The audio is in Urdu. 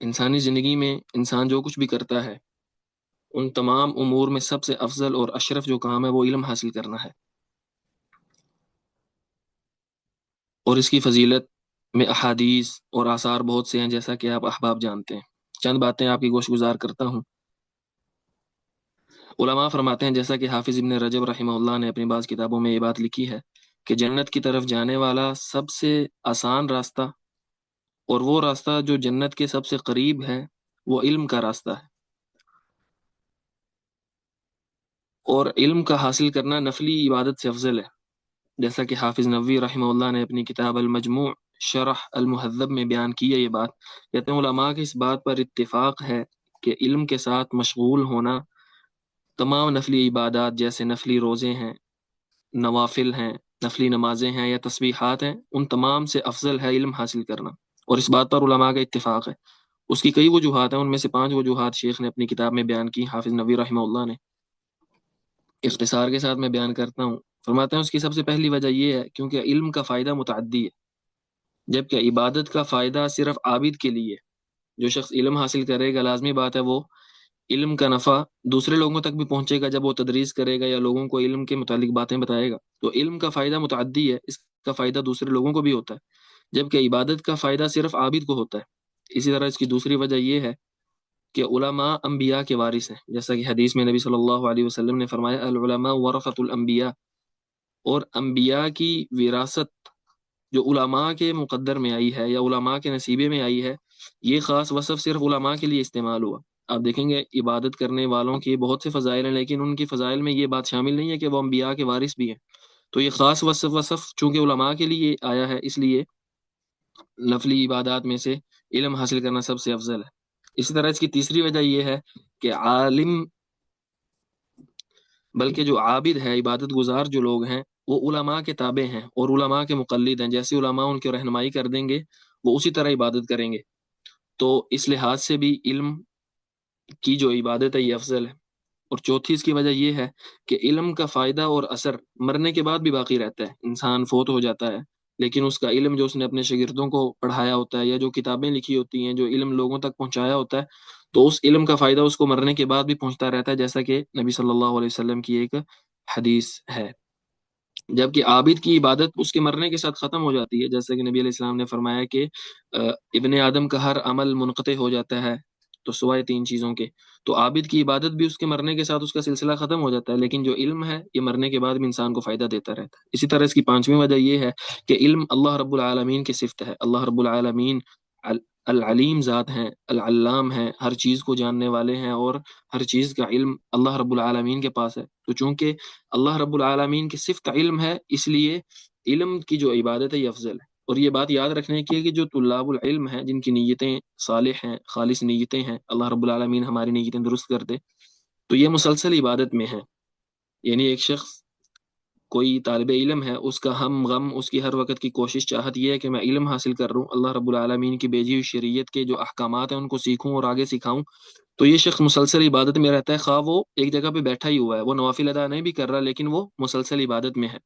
انسانی زندگی میں انسان جو کچھ بھی کرتا ہے، ان تمام امور میں سب سے افضل اور اشرف جو کام ہے وہ علم حاصل کرنا ہے، اور اس کی فضیلت میں احادیث اور آثار بہت سے ہیں، جیسا کہ آپ احباب جانتے ہیں۔ چند باتیں آپ کی گوش گزار کرتا ہوں۔ علماء فرماتے ہیں، جیسا کہ حافظ ابن رجب رحمہ اللہ نے اپنی بعض کتابوں میں یہ بات لکھی ہے کہ جنت کی طرف جانے والا سب سے آسان راستہ اور وہ راستہ جو جنت کے سب سے قریب ہے وہ علم کا راستہ ہے، اور علم کا حاصل کرنا نفلی عبادت سے افضل ہے، جیسا کہ حافظ نووی رحمہ اللہ نے اپنی کتاب المجموع شرح المہذب میں بیان کی ہے۔ یہ بات کہتے ہیں، علماء کے اس بات پر اتفاق ہے کہ علم کے ساتھ مشغول ہونا تمام نفلی عبادات جیسے نفلی روزے ہیں، نوافل ہیں، نفلی نمازیں ہیں یا تسبیحات ہیں، ان تمام سے افضل ہے علم حاصل کرنا، اور اس بات پر علماء کا اتفاق ہے۔ اس کی کئی وجوہات ہیں، ان میں سے 5 وجوہات شیخ نے اپنی کتاب میں بیان کی، حافظ نبی رحمہ اللہ نے۔ اختصار کے ساتھ میں بیان کرتا ہوں۔ فرماتے ہیں اس کی سب سے پہلی وجہ یہ ہے کیونکہ علم کا فائدہ متعدی ہے، جبکہ عبادت کا فائدہ صرف عابد کے لیے ہے۔ جو شخص علم حاصل کرے گا، لازمی بات ہے وہ علم کا نفع دوسرے لوگوں تک بھی پہنچے گا، جب وہ تدریس کرے گا یا لوگوں کو علم کے متعلق باتیں بتائے گا، تو علم کا فائدہ متعدی ہے، اس کا فائدہ دوسرے لوگوں کو بھی ہوتا ہے، جبکہ عبادت کا فائدہ صرف عابد کو ہوتا ہے۔ اسی طرح اس کی دوسری وجہ یہ ہے کہ علماء انبیاء کے وارث ہیں، جیسا کہ حدیث میں نبی صلی اللہ علیہ وسلم نے فرمایا العلماء ورثۃ الانبیاء، اور انبیاء کی وراثت جو علماء کے مقدر میں آئی ہے یا علماء کے نصیبے میں آئی ہے، یہ خاص وصف صرف علماء کے لیے استعمال ہوا۔ آپ دیکھیں گے عبادت کرنے والوں کی بہت سے فضائل ہیں، لیکن ان کی فضائل میں یہ بات شامل نہیں ہے کہ وہ انبیاء کے وارث بھی ہیں۔ تو یہ خاص وصف چونکہ علماء کے لیے آیا ہے، اس لیے نفلی عبادات میں سے علم حاصل کرنا سب سے افضل ہے۔ اسی طرح اس کی تیسری وجہ یہ ہے کہ عالم بلکہ جو عابد ہے، عبادت گزار جو لوگ ہیں، وہ علماء کے تابع ہیں اور علماء کے مقلد ہیں، جیسے علماء ان کی رہنمائی کر دیں گے وہ اسی طرح عبادت کریں گے۔ تو اس لحاظ سے بھی علم کی جو عبادت ہے یہ افضل ہے۔ اور چوتھی اس کی وجہ یہ ہے کہ علم کا فائدہ اور اثر مرنے کے بعد بھی باقی رہتا ہے۔ انسان فوت ہو جاتا ہے، لیکن اس کا علم جو اس نے اپنے شاگردوں کو پڑھایا ہوتا ہے یا جو کتابیں لکھی ہوتی ہیں، جو علم لوگوں تک پہنچایا ہوتا ہے، تو اس علم کا فائدہ اس کو مرنے کے بعد بھی پہنچتا رہتا ہے، جیسا کہ نبی صلی اللہ علیہ وسلم کی ایک حدیث ہے۔ جبکہ عابد کی عبادت اس کے مرنے کے ساتھ ختم ہو جاتی ہے، جیسا کہ نبی علیہ السلام نے فرمایا کہ ابن آدم کا ہر عمل منقطع ہو جاتا ہے تو سوائے 3 چیزوں کے۔ تو عابد کی عبادت بھی اس کے مرنے کے ساتھ اس کا سلسلہ ختم ہو جاتا ہے، لیکن جو علم ہے یہ مرنے کے بعد بھی انسان کو فائدہ دیتا رہتا ہے۔ اسی طرح اس کی 5ویں وجہ یہ ہے کہ علم اللہ رب العالمین کی صفت ہے۔ اللہ رب العالمین العلیم ذات ہیں، العلام ہیں، ہر چیز کو جاننے والے ہیں، اور ہر چیز کا علم اللہ رب العالمین کے پاس ہے۔ تو چونکہ اللہ رب العالمین کی صفت علم ہے، اس لیے علم کی جو عبادت ہے یہ افضل ہے۔ اور یہ بات یاد رکھنے کی ہے کہ جو طلاب العلم ہیں، جن کی نیتیں صالح ہیں، خالص نیتیں ہیں، اللہ رب العالمین ہماری نیتیں درست کر دے، تو یہ مسلسل عبادت میں ہے۔ یعنی ایک شخص کوئی طالب علم ہے، اس کا ہم غم، اس کی ہر وقت کی کوشش چاہت یہ ہے کہ میں علم حاصل کر رہوں، اللہ رب العالمین کی بھیجی ہوئی شریعت کے جو احکامات ہیں ان کو سیکھوں اور آگے سکھاؤں، تو یہ شخص مسلسل عبادت میں رہتا ہے، خواہ وہ ایک جگہ پہ بیٹھا ہی ہوا ہے، وہ نوافل ادا نہیں بھی کر رہا، لیکن وہ مسلسل عبادت میں ہے۔